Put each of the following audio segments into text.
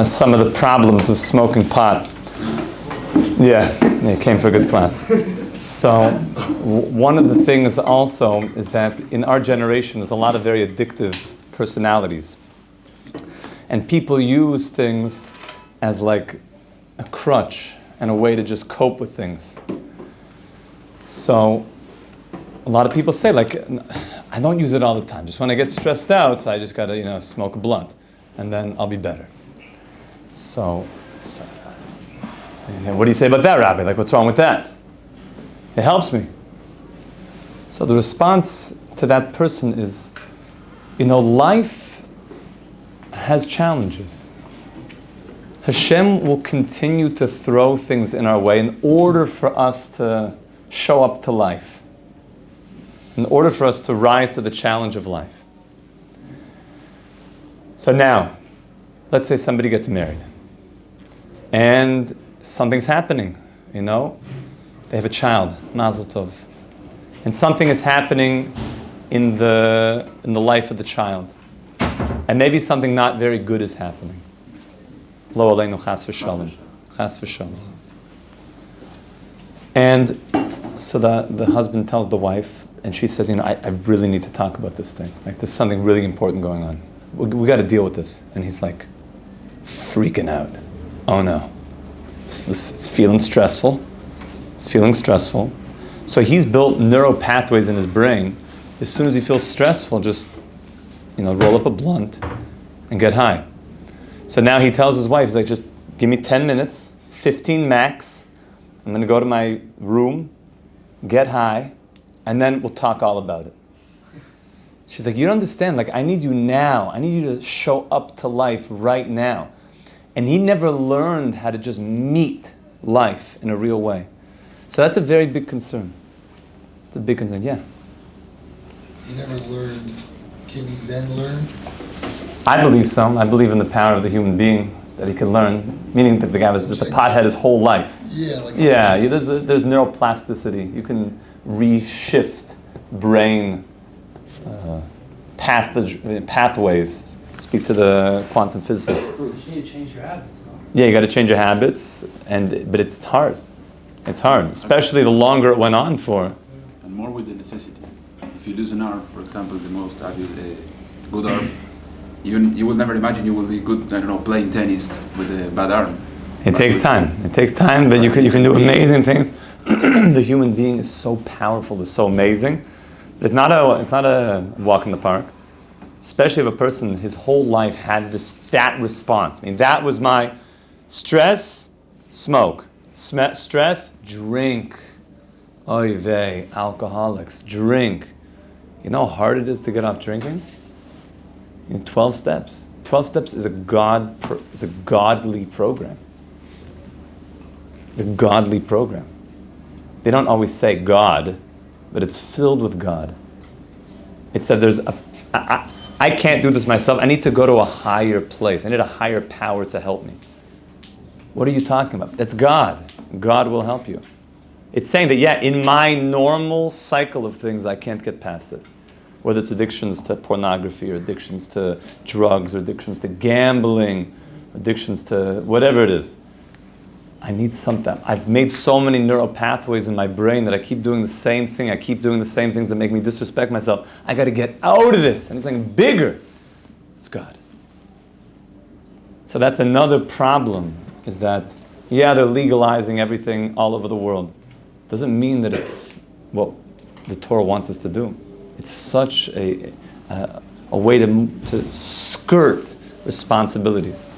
some of the problems of smoking pot. Yeah, it came for a good class. So one of the things also is that in our generation there's a lot of very addictive personalities. And people use things as like a crutch and a way to just cope with things. So a lot of people say, like, I don't use it all the time. Just when I get stressed out, so I just gotta, smoke a blunt, and then I'll be better. So what do you say about that, Rabbi? Like, what's wrong with that? It helps me. So the response to that person is, life has challenges. Hashem will continue to throw things in our way in order for us to show up to life, in order for us to rise to the challenge of life. So now, let's say somebody gets married, and something's happening, they have a child, Mazel Tov, and something is happening in the life of the child, and maybe something not very good is happening. Lo aleinu chas v'shalom, chas v'shalom. And so the husband tells the wife, and she says, I really need to talk about this thing. Like, there's something really important going on. We got to deal with this. And he's like, freaking out. Oh no. It's feeling stressful. It's feeling stressful. So he's built neural pathways in his brain. As soon as he feels stressful, just, roll up a blunt and get high. So now he tells his wife, he's like, just give me 10 minutes, 15 max. I'm going to go to my room, get high, and then we'll talk all about it. She's like, you don't understand. Like, I need you now. I need you to show up to life right now. And he never learned how to just meet life in a real way. So that's a very big concern. It's a big concern, yeah. He never learned. Can he then learn? I believe so. I believe in the power of the human being, that he can learn. Meaning that the guy was just a pothead his whole life. Yeah. There's neuroplasticity. You can reshift brain pathways. Speak to the quantum physicists. You need to change your habits, no? Yeah, you got to change your habits, but it's hard. It's hard, especially the longer it went on for. And more with the necessity. If you lose an arm, for example, the most good arm, you will never imagine you will be good, playing tennis with a bad arm. It takes time. It takes time, but you can do amazing things. The human being is so powerful, is so amazing. It's not a walk in the park. Especially if a person, his whole life had that response. I mean, that was my stress, smoke. Stress, drink. Oy vey, alcoholics, drink. You know how hard it is to get off drinking? 12 steps. 12 steps is a godly program. It's a godly program. They don't always say God, but it's filled with God. It's that there's I can't do this myself. I need to go to a higher place. I need a higher power to help me. What are you talking about? That's God. God will help you. It's saying that, in my normal cycle of things, I can't get past this. Whether it's addictions to pornography or addictions to drugs or addictions to gambling, addictions to whatever it is. I need something. I've made so many neural pathways in my brain that I keep doing the same thing. I keep doing the same things that make me disrespect myself. I got to get out of this. And it's something bigger. It's God. So that's another problem, is that, they're legalizing everything all over the world. Doesn't mean that it's what the Torah wants us to do. It's such a way to skirt responsibilities.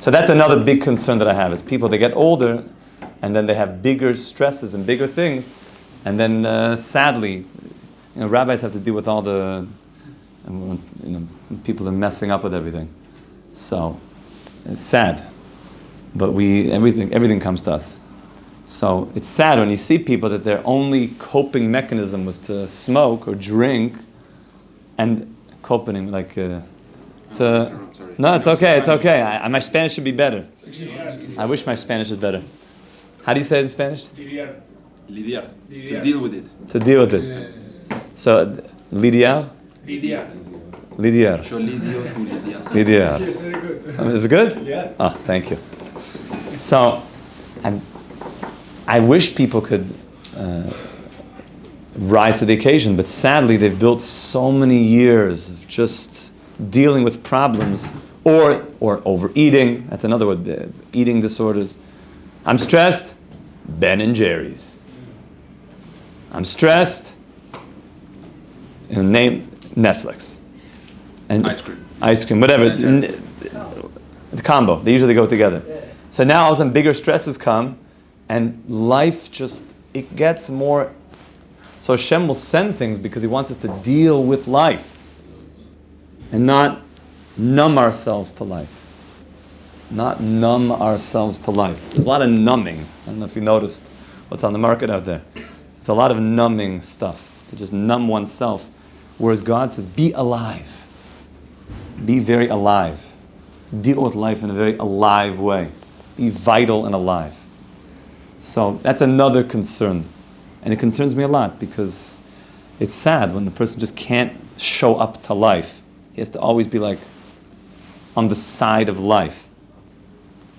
So that's another big concern that I have, is people, they get older, and then they have bigger stresses and bigger things, and then sadly, rabbis have to deal with all the, people are messing up with everything. So it's sad, but everything comes to us. So it's sad when you see people that their only coping mechanism was to smoke or drink, and coping No, it's okay. It's okay. My Spanish should be better. I wish my Spanish was better. How do you say it in Spanish? Lidiar. To deal with it. To deal with it. So, lidiar? Lidiar. Sholidio tu lidias. Lidiar. Yes, very good. Is it good? Yeah. Oh, thank you. So, I wish people could rise to the occasion, but sadly they've built so many years of just dealing with problems or overeating. That's another word, eating disorders. I'm stressed, Ben and Jerry's. I'm stressed, and name Netflix. And ice cream, whatever. The combo, they usually go together. So now all of a sudden bigger stresses come, and life it gets more. So Hashem will send things because He wants us to deal with life and not numb ourselves to life. Not numb ourselves to life. There's a lot of numbing. I don't know if you noticed what's on the market out there. It's a lot of numbing stuff, to just numb oneself. Whereas God says, be alive. Be very alive. Deal with life in a very alive way. Be vital and alive. So that's another concern. And it concerns me a lot because it's sad when the person just can't show up to life. He has to always be like on the side of life.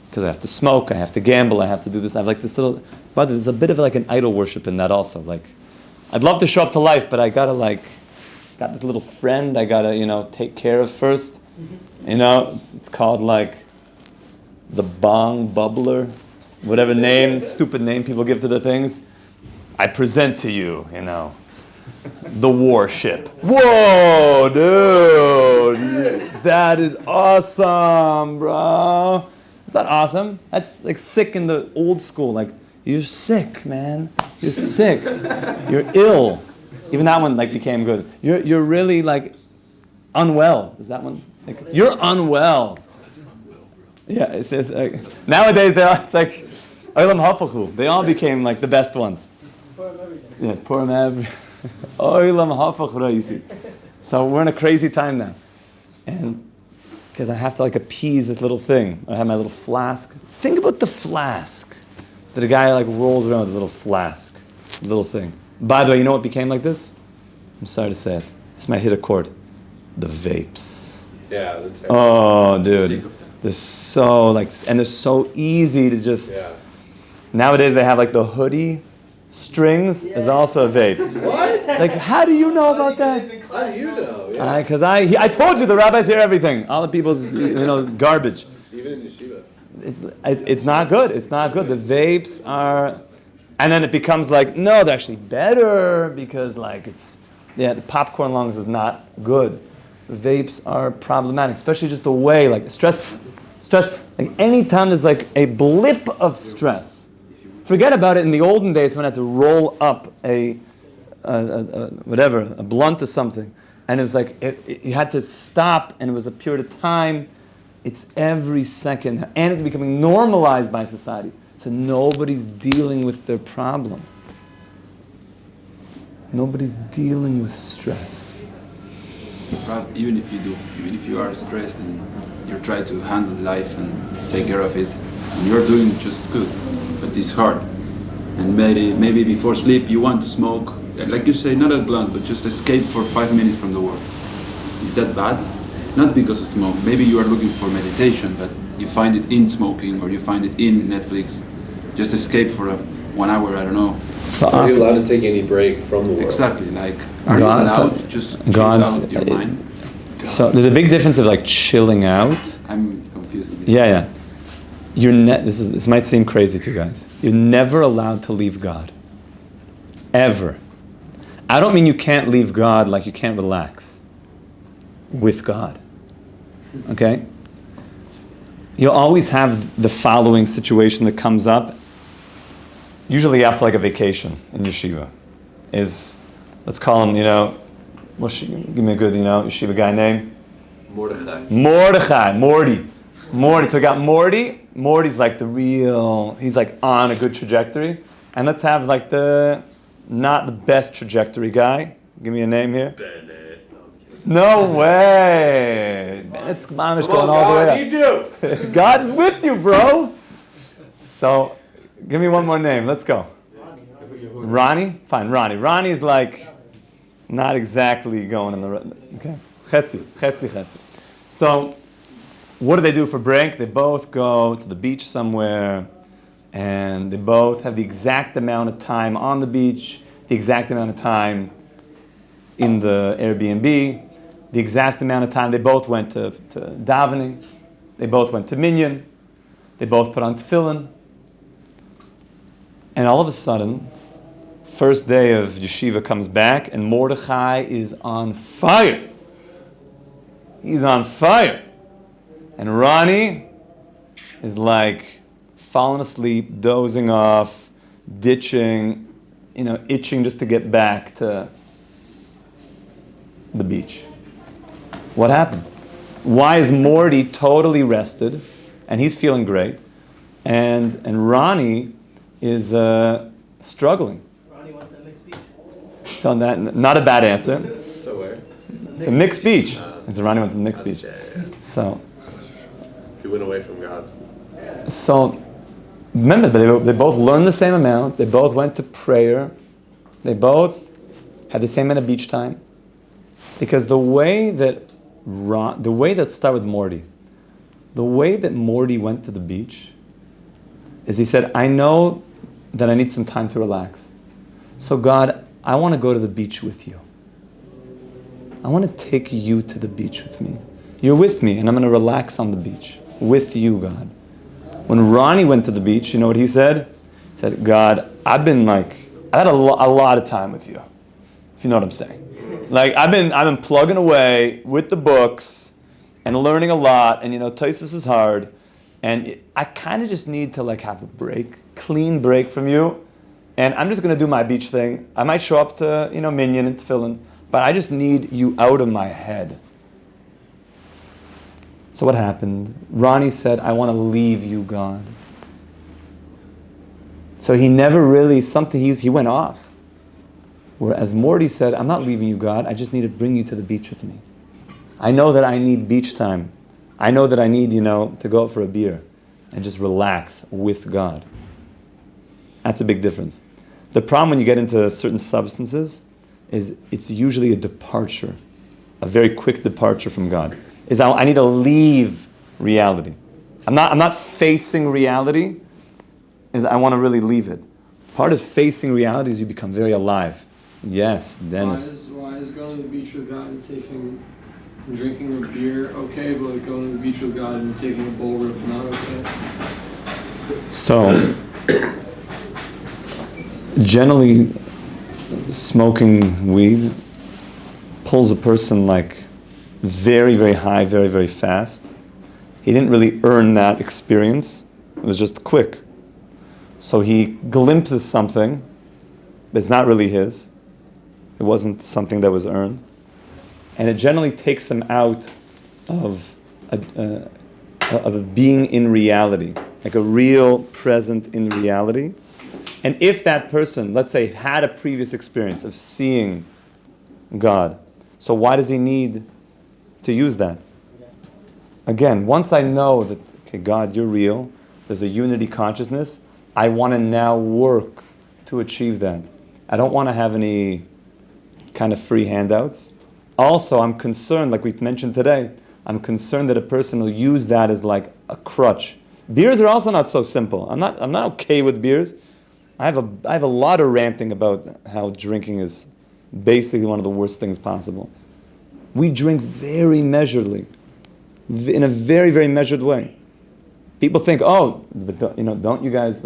Because I have to smoke, I have to gamble, I have to do this. I have like this little, but there's a bit of like an idol worship in that also. Like, I'd love to show up to life, but I gotta got this little friend I gotta, take care of first. It's called like the bong bubbler, whatever stupid name people give to the things. I present to you, the warship. Whoa, dude, that is awesome, bro. Is that awesome? That's like sick in the old school. Like, you're sick, man. You're sick. You're ill. Even that one became good. You're really unwell. Is that one? You're unwell. Yeah, it says nowadays it's like Olam Hafachu. They all became the best ones. Yeah, poor Olam Hafachu, you see. So we're in a crazy time now, and because I have to appease this little thing. I have my little flask. Think about the flask that a guy rolls around with a little flask, little thing. By the way, you know what became like this? I'm sorry to say it. This might hit a chord. The vapes. Yeah, that's Oh, dude. They're so and they're so easy to just. Yeah. Nowadays they have the hoodie strings is also a vape. What? How do you know about that? How do you know? Yeah. Because I told you the rabbis hear everything. All the people's garbage. Even in yeshiva. It's not good. It's not good. The vapes are, and then it becomes no, they're actually better because the popcorn lungs is not good. Vapes are problematic, especially just the way stress. Anytime there's a blip of stress. Forget about it in the olden days when I had to roll up a blunt or something. And it was you had to stop and it was a period of time. It's every second. And it's becoming normalized by society. So nobody's dealing with their problems. Nobody's dealing with stress. Even if you are stressed and you're trying to handle life and take care of it, and you're doing just good, but it's hard. And maybe before sleep you want to smoke, like you say, not a blunt, but just escape for 5 minutes from the world. Is that bad? Not because of smoke. Maybe you are looking for meditation, but you find it in smoking or you find it in Netflix. Just escape for 1 hour, I don't know. So Are you allowed to take any break from the world? Exactly, are you allowed to just chill out your mind? So there's a big difference of chilling out. I'm confused. Yeah. This might seem crazy to you guys. You're never allowed to leave God. Ever. I don't mean you can't leave God like you can't relax with God. Okay? You'll always have the following situation that comes up, usually after a vacation in yeshiva. Let's call him, give me a good, yeshiva guy name. Mordechai. Morty. So we got Morty. Morty's the real, he's on a good trajectory. And let's have not the best trajectory guy. Give me a name here. Bennett. No way. Bennett's mamish going all the way up. I need you. God is with you, bro. So, give me one more name. Let's go. Ronnie? Fine, Ronnie. Ronnie's not exactly going in the right. Okay. Chetzi. So, what do they do for break? They both go to the beach somewhere, and they both have the exact amount of time on the beach, the exact amount of time in the Airbnb, the exact amount of time. They both went to davening, they both went to minyan, they both put on tefillin, and all of a sudden, first day of yeshiva comes back, and Mordechai is on fire. He's on fire. And Ronnie is like falling asleep, dozing off, ditching, itching just to get back to the beach. What happened? Why is Morty totally rested and he's feeling great, and Ronnie is struggling? Ronnie went to mixed beach. So that, not a bad answer. So where? It's a mixed beach. It's Ronnie went to the mixed beach. Yeah. So He went away from God. So, remember, they both learned the same amount. They both went to prayer. They both had the same amount of beach time. Because the way that start with Morty, the way that Morty went to the beach is he said, I know that I need some time to relax. So God, I want to go to the beach with you. I want to take you to the beach with me. You're with me, and I'm going to relax on the beach with you, God. When Ronnie went to the beach, you know what he said? He said, God, I had a lot of time with you, if you know what I'm saying. Like, I've been plugging away with the books and learning a lot, and Taisus is hard, and I kind of just need to have a clean break from you, and I'm just going to do my beach thing. I might show up to, minyan and tefillin, but I just need you out of my head. So what happened? Ronnie said, I want to leave you, God. So he never really, he went off. Whereas Morty said, I'm not leaving you, God. I just need to bring you to the beach with me. I know that I need beach time. I know that I need, to go out for a beer and just relax with God. That's a big difference. The problem when you get into certain substances is it's usually a departure, a very quick departure from God. I need to leave reality. I'm not facing reality. I want to really leave it. Part of facing reality is you become very alive. Yes, Dennis. Why is going to the beach with God and drinking a beer okay, but going to the beach with God and taking a bull rip not okay? So, generally, smoking weed pulls a person very, very high, very, very fast. He didn't really earn that experience. It was just quick. So he glimpses something, but it's not really his. It wasn't something that was earned. And it generally takes him out of being in reality, like a real present in reality. And if that person, let's say, had a previous experience of seeing God, so why does he need to use that? Again, once I know that, okay, God, you're real, there's a unity consciousness, I want to now work to achieve that. I don't want to have any kind of free handouts. Also, I'm concerned, like we mentioned today, I'm concerned that a person will use that as like a crutch. Beers are also not so simple. I'm not okay with beers. I have a lot of ranting about how drinking is basically one of the worst things possible. We drink very measuredly, in a very, very measured way. People think, oh, but don't you guys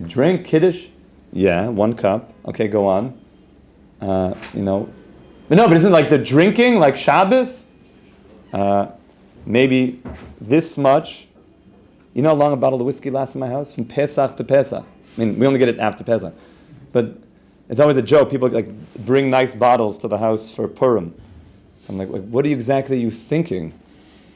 drink Kiddush? Yeah, 1 cup. Okay, go on. But no, but isn't the drinking like Shabbos? Maybe this much. You know how long a bottle of whiskey lasts in my house? From Pesach to Pesach. I mean, we only get it after Pesach. But it's always a joke. People bring nice bottles to the house for Purim. So I'm like, what are you thinking?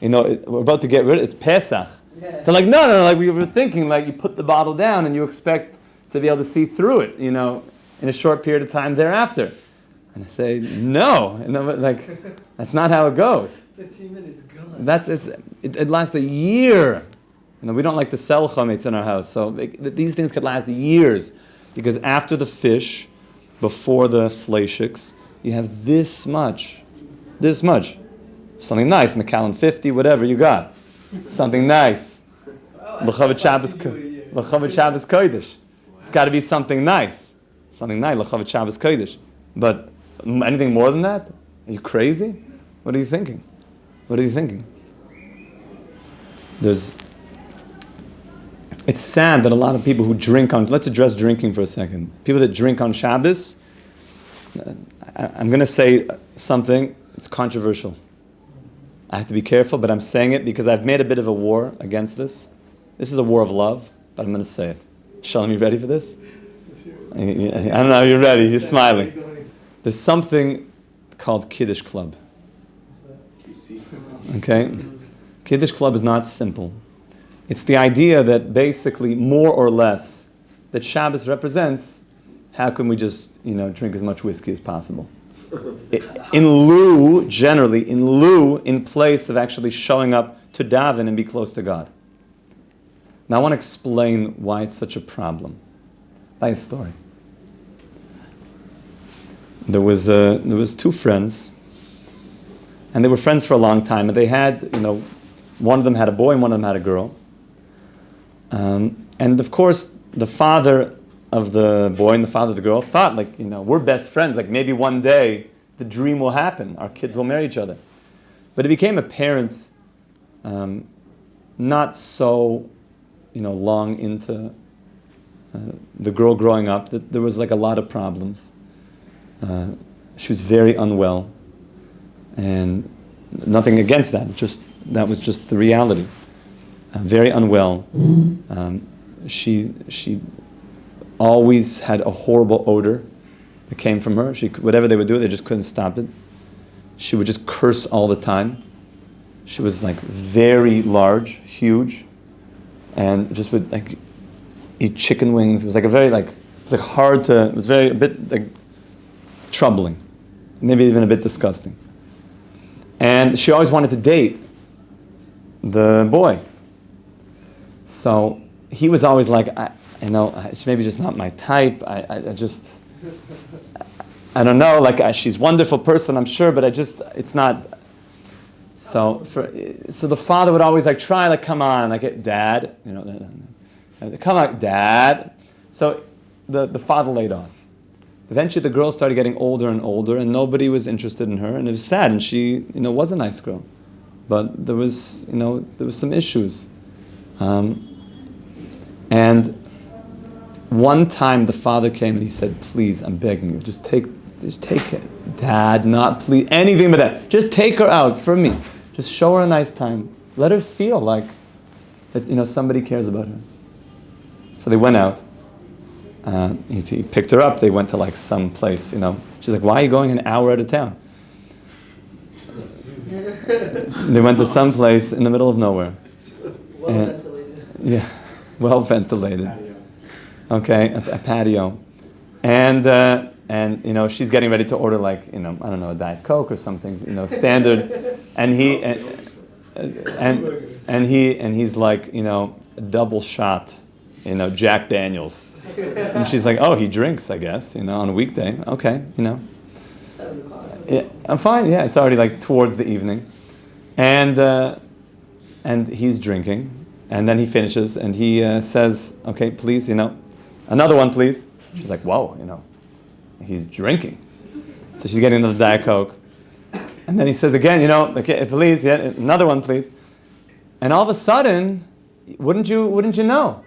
We're about to get rid of it. It's Pesach. Yeah. They're like, no, we were thinking you put the bottle down and you expect to be able to see through it, in a short period of time thereafter. And I say, no, that's not how it goes. 15 minutes gone. It lasts a year. We don't like to sell chametz in our house, so these things could last years, because after the fish, before the fleishiks, you have this much. Something nice, Macallan 50, whatever you got. Something nice. L'chavot Shabbos Kodesh. It's got to be something nice. Something nice, L'chavot Shabbos Kodesh. But anything more than that? Are you crazy? What are you thinking? What are you thinking? It's sad that a lot of people who drink on, let's address drinking for a second. People that drink on Shabbos, I'm going to say something, it's controversial. I have to be careful, but I'm saying it because I've made a bit of a war against this. This is a war of love, but I'm going to say it. Shalom, you ready for this? I don't know, you're ready, you're smiling. There's something called Kiddush Club. Okay? Kiddush Club is not simple. It's the idea that basically, more or less, that Shabbos represents, how can we just, drink as much whiskey as possible? In place of actually showing up to daven and be close to God. Now I want to explain why it's such a problem. By a story. There was two friends, and they were friends for a long time, and they had, one of them had a boy and one of them had a girl. And of course, the father of the boy and the father of the girl thought, we're best friends, maybe one day the dream will happen, our kids will marry each other. But it became apparent, not so, long into the girl growing up, that there was a lot of problems. She was very unwell, and nothing against that, that was just the reality. Very unwell. She always had a horrible odor that came from her. Whatever they would do, they just couldn't stop it. She would just curse all the time. She was very large, huge, and just would eat chicken wings. It was it was a bit troubling, maybe even a bit disgusting. And she always wanted to date the boy. So he was always it's maybe just not my type. I don't know. She's a wonderful person, I'm sure, but it's not. So the father would always try, come on, Dad, come on, Dad. So the father laid off. Eventually, the girl started getting older and older, and nobody was interested in her, and it was sad. And she, was a nice girl, but there was some issues. And one time the father came and he said, "Please, I'm begging you, just take it, Dad, not please, anything but that. Just take her out for me. Just show her a nice time. Let her feel that somebody cares about her." So they went out. He picked her up. They went to some place. She's like, "Why are you going an hour out of town?" They went to some place in the middle of nowhere. Well ventilated. Yeah, well ventilated. Okay, a patio, and she's getting ready to order I don't know, a Diet Coke or something, standard, and he's a double shot, Jack Daniels, and she's like, "Oh, he drinks, I guess, on a weekday, okay, 7 o'clock. Yeah, I'm fine. Yeah, it's already towards the evening, and he's drinking, and then he finishes, and he says, "Okay, please, another one, please." She's like, "Whoa, he's drinking." So she's getting another Diet Coke, and then he says again, "Okay, please, yeah, another one, please." And all of a sudden, wouldn't you know,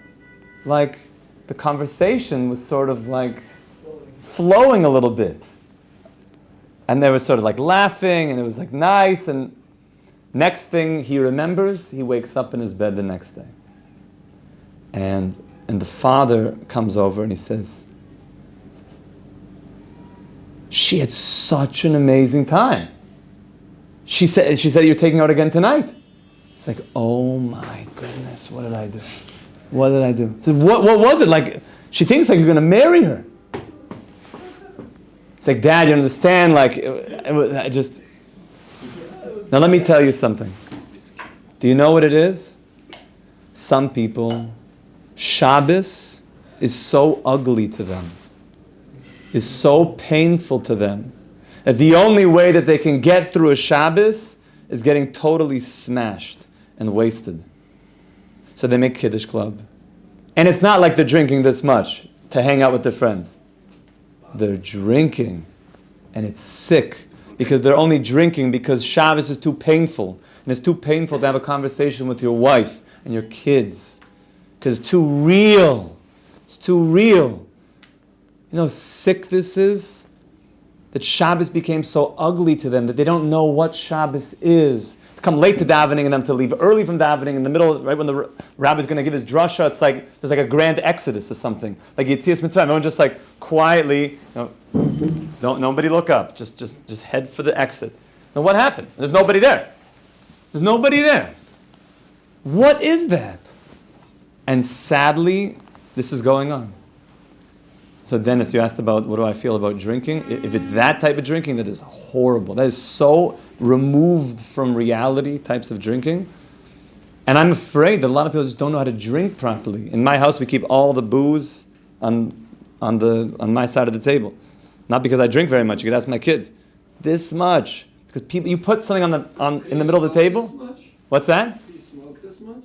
the conversation was sort of flowing a little bit. And they were sort of laughing, and it was nice, and next thing he remembers, he wakes up in his bed the next day. And the father comes over and he says, "She had such an amazing time. She said you're taking her out again tonight." It's oh my goodness, what did I do? What did I do? So what was it? She thinks you're going to marry her. It's Dad, you understand? Now let me tell you something. Do you know what it is? Some people, Shabbos is so ugly to them, is so painful to them, that the only way that they can get through a Shabbos is getting totally smashed and wasted. So they make Kiddush Club. And it's not like they're drinking this much to hang out with their friends. They're drinking, and it's sick, because they're only drinking because Shabbos is too painful. And it's too painful to have a conversation with your wife and your kids, because it's too real. It's too real. You know how sick this is? That Shabbos became so ugly to them that they don't know what Shabbos is. To come late to davening and them to leave early from davening in the middle, right when the rabbi's going to give his drasha, it's like there's like a grand exodus or something. Like Yetzias Mitzrayim, everyone just like quietly, don't nobody look up, just head for the exit. Now what happened? There's nobody there. There's nobody there. What is that? And sadly, this is going on. So Dennis, you asked about what do I feel about drinking. If it's that type of drinking, that is horrible. That is so removed from reality types of drinking. And I'm afraid that a lot of people just don't know how to drink properly. In my house, we keep all the booze on my side of the table. Not because I drink very much. You could ask my kids. This much. Because people, you put something in the middle of the table. This much? What's that? Do you smoke this much?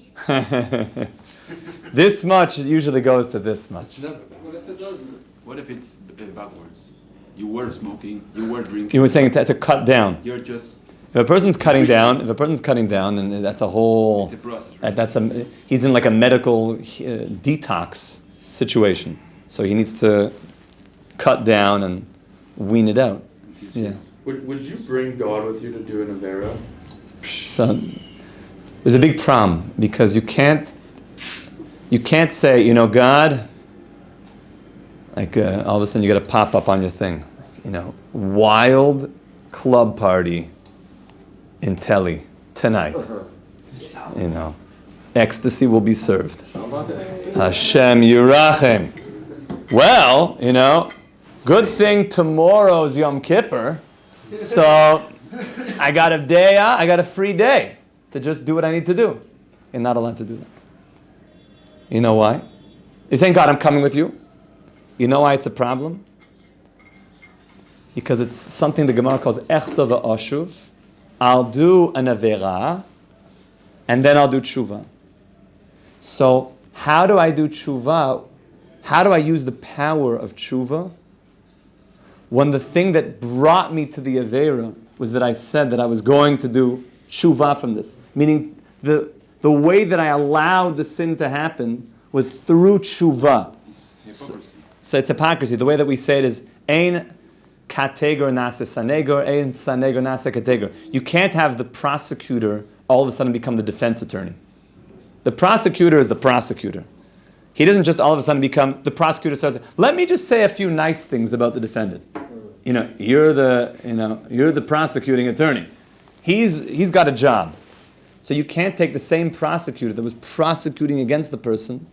This much usually goes to this much. What if it doesn't? What if it's backwards? You were smoking, you were drinking. You were saying to cut down. You're just... If a person's cutting down, then that's a whole. It's a process, right? He's in like a medical detox situation. So he needs to cut down and wean it out. Yeah. Would you bring God with you to do an Avera? So there's a big problem because you can't say, God, like all of a sudden you get a pop-up on your thing, wild club party in Telly tonight. Ecstasy will be served. Hashem Yirachem. Well, good thing tomorrow's Yom Kippur, so I got a free day to just do what I need to do. You're not allowed to do that. You know why? You're saying, God, I'm coming with you. You know why it's a problem? Because it's something the Gemara calls echta v'ashuv. I'll do an avera, and then I'll do tshuva. So how do I do tshuva? How do I use the power of tshuva when the thing that brought me to the avera was that I said that I was going to do tshuva from this? Meaning the way that I allowed the sin to happen was through tshuva. It's hypocrisy. So it's hypocrisy. The way that we say it is ein kategor nase sanegor, ein sanegor nase kategor. You can't have the prosecutor all of a sudden become the defense attorney. The prosecutor is the prosecutor. He doesn't just all of a sudden become, the prosecutor says, let me just say a few nice things about the defendant. You're the prosecuting attorney. He's got a job. So you can't take the same prosecutor that was prosecuting against the person,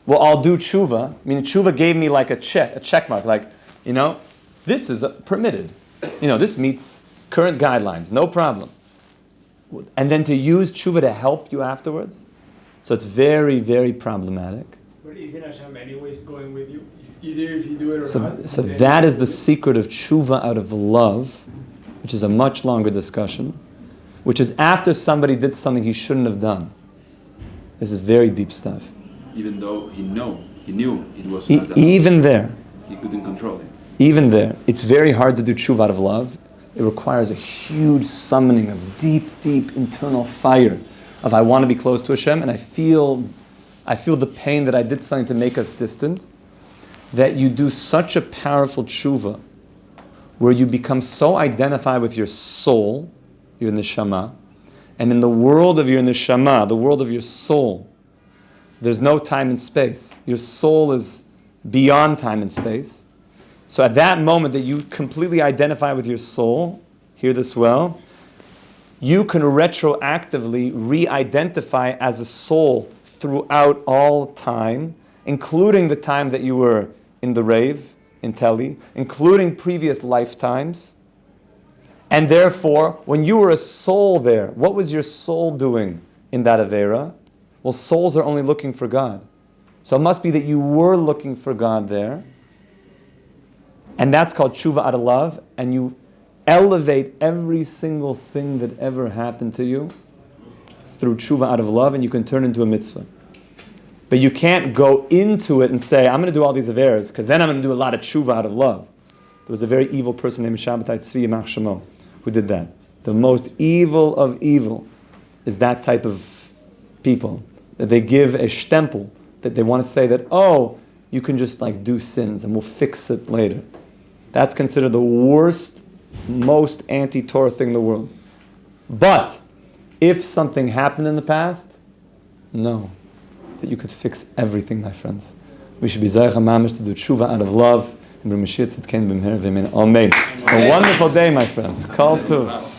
I'll do tshuva. Tshuva gave me like a check mark, like, this is permitted. This meets current guidelines, no problem. And then to use tshuva to help you afterwards, so it's very, very problematic. But isn't Hashem anyways going with you? Either if you do it or So not? that is the secret of tshuva out of love, which is a much longer discussion, which is after somebody did something he shouldn't have done. This is very deep stuff. Even though he knew it was not that. Even there, He couldn't control it. even there, it's very hard to do tshuva out of love. It requires a huge summoning of deep, deep internal fire of I want to be close to Hashem, and I feel the pain that I did something to make us distant, that you do such a powerful tshuva where you become so identified with your soul, your neshama, and in the world of your neshama, the world of your soul, there's no time and space. Your soul is beyond time and space. So at that moment that you completely identify with your soul, hear this well, you can retroactively re-identify as a soul throughout all time, including the time that you were in the rave, in Teli, including previous lifetimes. And therefore, when you were a soul there, what was your soul doing in that Avera? Well, souls are only looking for God. So it must be that you were looking for God there. And that's called tshuva out of love. And elevate every single thing that ever happened to you through tshuva out of love, and you can turn into a mitzvah. But you can't go into it and say, I'm going to do all these averas, because then I'm going to do a lot of tshuva out of love. There was a very evil person named Shabbatai Tzvi Yimach Shemo who did that. The most evil of evil is that type of people, that they give a stempel, that they want to say that, oh, you can just like do sins and we'll fix it later. That's considered the worst, most anti-Torah thing in the world. But if something happened in the past, know that you could fix everything, my friends. We should be Zayach HaMamish to do tshuva out of love. Amen. A wonderful day, my friends. Kol Tov.